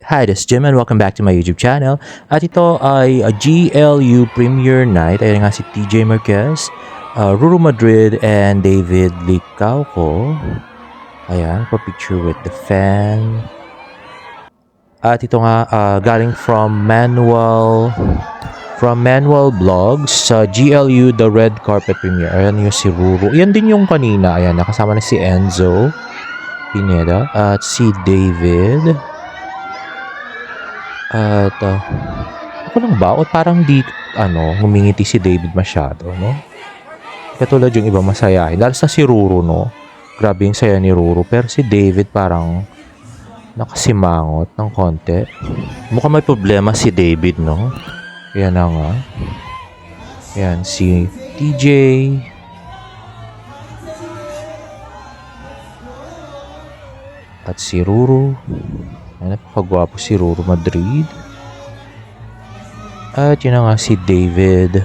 Hi, this is Jim and welcome back to my YouTube channel. At ito ay GLU Premiere Night. Ayan nga si TJ Marquez, Ruru Madrid, and David Licauco. Ayan, pa-picture with the fan. At ito nga, galing from Manual Vlogs sa GLU The Red Carpet Premiere. Ayan yung si Ruru. Ayan din yung kanina. Ayan, nakasama na si Enzo Pineda at si David. At ako lang ba? O parang di humingiti si David masyado, no? Katulad yung iba masayahin. Lalo sa si Ruru, no? Grabe yung saya ni Ruru. Pero si David parang nakasimangot ng konti. Mukhang may problema si David, no? Yan na nga. Yan, si TJ. At si Ruru. Napakagwapo si Ruru Madrid. At yun na nga si David.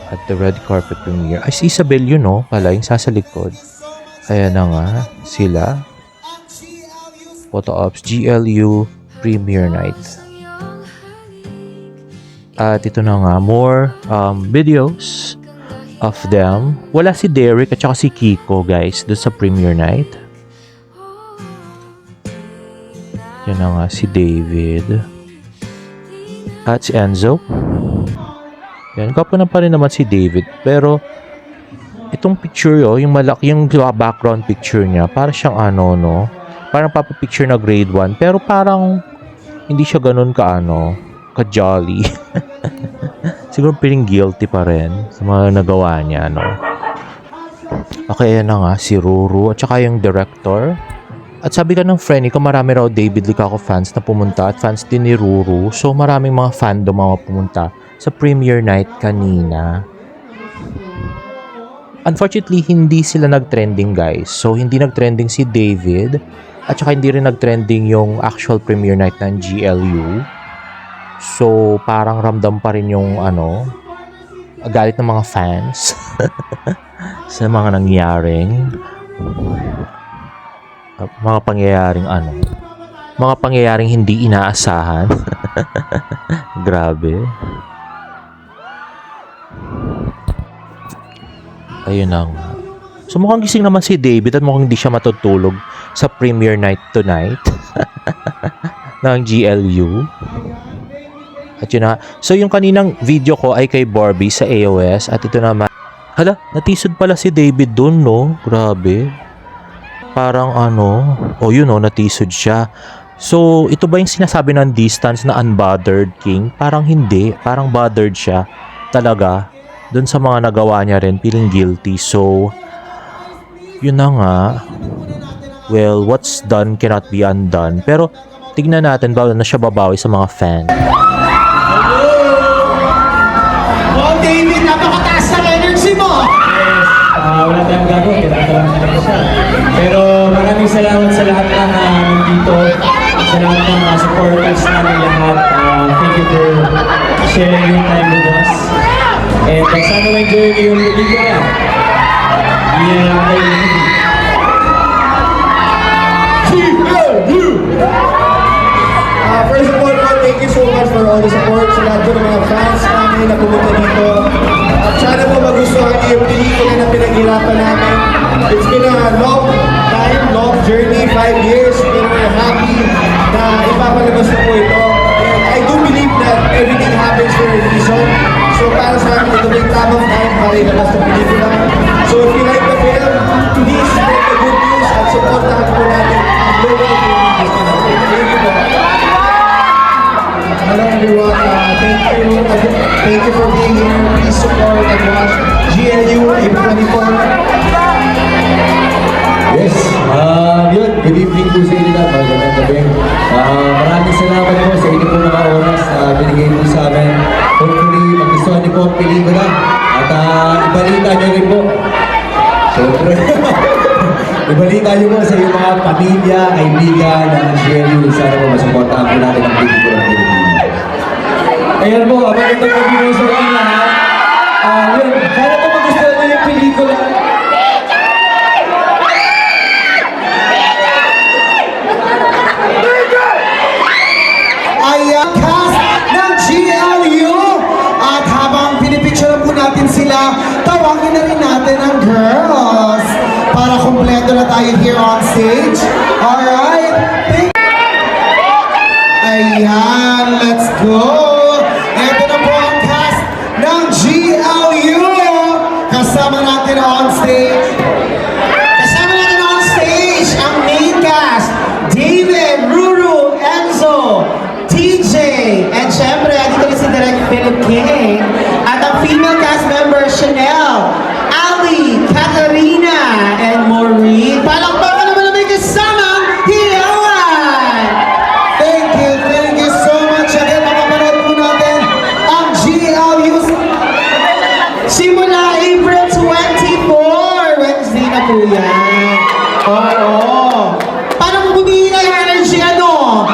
At the red carpet premiere. Ay, si Isabel yun, no? Pala, yung sa likod. Ayan na nga. Sila. Photo Ops GLU Premiere Night. At ito na nga. More videos of them. Wala si Derek at saka si Kiko, guys. Doon sa Premiere Night. Yan na nga si David. At si Enzo. Yan, kapo na pa rin naman si David. Pero, itong picture yung malaki, yung background picture niya, parang siyang no? Parang papapicture na grade 1. Pero parang, hindi siya ganun ka-jolly. Siguro piling guilty pa rin sa mga nagawa niya, no? Okay, yan na nga, si Ruru. At saka yung director. At sabi ka ng friend ko, marami raw David Licauco fans na pumunta at fans din ni Ruru. So maraming mga fandom mga pumunta sa premiere night kanina. Unfortunately, hindi sila nag-trending, guys. So hindi nag-trending si David at saka hindi rin nag-trending yung actual premiere night ng GLU. So parang ramdam pa rin yung galit ng mga fans sa mga nangyaring mga pangyayaring hindi inaasahan. Grabe. Ayun na nga. So mukhang gising naman si David at mukhang hindi siya matutulog sa premiere night tonight ng GLU. At yun na. So yung kaninang video ko ay kay Barbie sa AOS at ito naman. Hala, natisod pala si David dun, no? Grabe. Parang natisod siya. So, ito ba yung sinasabi ng distance na unbothered king? Parang hindi. Parang bothered siya. Talaga. Doon sa mga nagawa niya rin, feeling guilty. So, yun na nga. Well, what's done cannot be undone. Pero, tignan natin ba na siya babawi sa mga fans. Wow, David, napakataas ng energy mo! Wala tayong gagawin, kailangan talaga siya. Pero maraming salamat sa lahat ng nandito, sa lahat ng mga supporters namin lahat. Thank you for sharing your time with us. And sana ma-enjoy niyo yung pelikula. First of all, thank you so much for all the support sa lahat ng mga fans namin na pumunta dito. At sana po magustuhan niyo yung pelikula na pinaghirapan namin. It's been a long time, long journey, 5 years, pero we're happy na ipapalabas na po ito. And I do believe that everything happens for a reason. So para sa amin, ito yung tamang time para ilabas ng pelikula. So if you like the film, please spread the good news at supportahan po natin ang global film industry natin. Thank you po. Hello everyone, thank you for being here. Please support and watch GLU April 24. Yes, yun, good evening po sa inyo lahat, magandang gabi. Maraming salamat po sa inyo po mga oras na binigay po sa amin. Hopefully, magustuhan niyo po ang pelikula at ibalita niyo rin po. Siyempre, ibalita niyo po sa iyong mga pamilya, kaibigan ng GLU. Sana po masuportahan po natin ang pelikula ng Pilipinas. Ayan po, magandang gabi po sa inyo lahat. Yun, sana po magustuhan niyo yung pelikula. DJ! Kaya tawagin na rin natin ang girls para kumpleto na tayo here on stage. Alright? Ayan, let's go! Ito na po ang cast ng GLU. Kasama natin on stage. Kasama natin on stage ang main cast. David, Ruru, Enzo, TJ, and syempre, dito rin si Direk Philip King. At ang female cast members, Chanel, Ali, Katarina, and Maureen. Palakpakan naman namin kasamang Hiyawan! Thank you so much. Again, makapanood po natin ang GLU simula April 24. Wednesday na po yan. Oo. Paano mo bumihina yung energy, ano?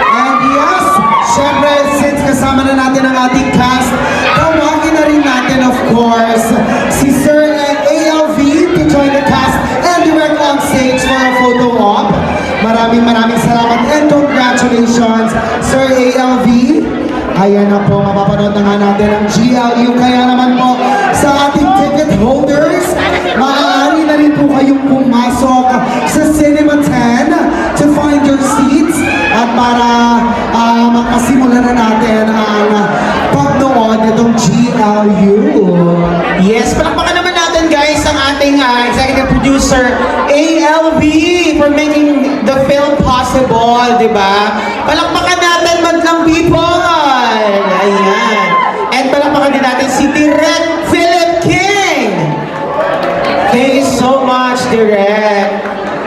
And yes, syempre, since kasama na natin ang ating cast, tawagin na rin natin, of course, si Sir and ALV to join the cast and direct on stage for a photo op. Maraming salamat and congratulations, Sir ALV. Ayan na po, mapapanood na nga natin ang GLU. Kaya naman po, sa ating ticket holders, maaari na rin po kayong pumasok sa Cinema 10 to find your seats at para makasimula na natin ang pagnood nitong GLU. Yes, palakpakan naman natin guys ang ating executive producer ALV for making the film possible, di ba? Palakpakan natin Madlang People! Ayan. And palakpakan din natin si Direk Philip King! Thank you so much, Direk!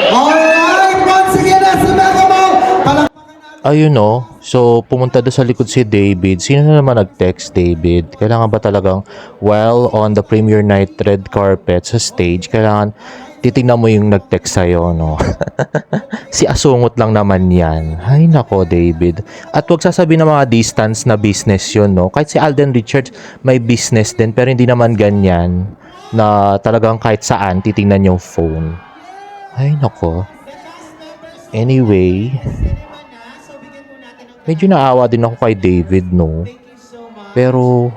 Alright, once again, as a Megaball, palakpakan natin. Ayun no. So, pumunta doon sa likod si David. Sino na naman nag-text, David? Kailangan ba talagang while on the premiere night red carpet sa stage, kailangan titignan mo yung nag-text sa'yo, no? Si Asungot lang naman yan. Ay, nako, David. At huwag sasabihin ng mga distance na business yun, no? Kahit si Alden Richards may business din, pero hindi naman ganyan na talagang kahit saan titignan yung phone. Ay, nako. Anyway, medyo naawa din ako kay David, no? Pero,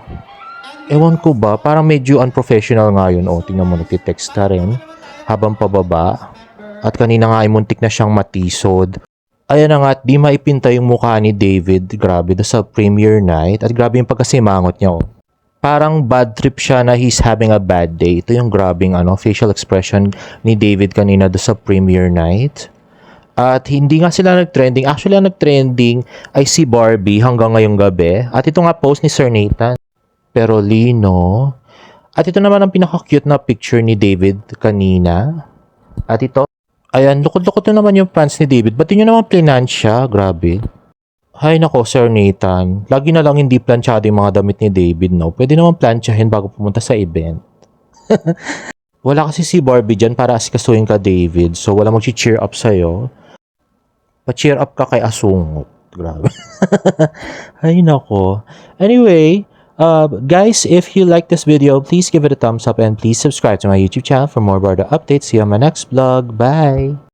ewan ko ba, parang medyo unprofessional nga yun. O, tingnan mo, nagtitext ka rin habang pababa. At kanina nga ay muntik na siyang matisod. Ayan na nga, at di maipinta yung mukha ni David. Grabe, doon sa premiere night. At grabe yung pagkasimangot niya, oh. Parang bad trip siya na he's having a bad day. Ito yung grabing facial expression ni David kanina doon sa premiere night. At hindi nga sila nag-trending. Actually, ang nag-trending ay si Barbie hanggang ngayong gabi. At ito nga post ni Sir Nathan. Pero Lino. At ito naman ang pinaka-cute na picture ni David kanina. At ito. Ayan, lukot-lukot na naman yung pants ni David. Ba't yun naman plinansya? Grabe. Hay nako, Sir Nathan. Lagi na lang hindi planchado yung mga damit ni David, no? Pwede naman planchahin bago pumunta sa event. Wala kasi si Barbie dyan para asikasuhin ka, David. So, wala mag-cheer up sa'yo. Pa-cheer up ka kay Asungot. Grabe. Ay nako. Anyway, guys, if you like this video, please give it a thumbs up and please subscribe to my YouTube channel for more about the updates. See you on my next vlog. Bye!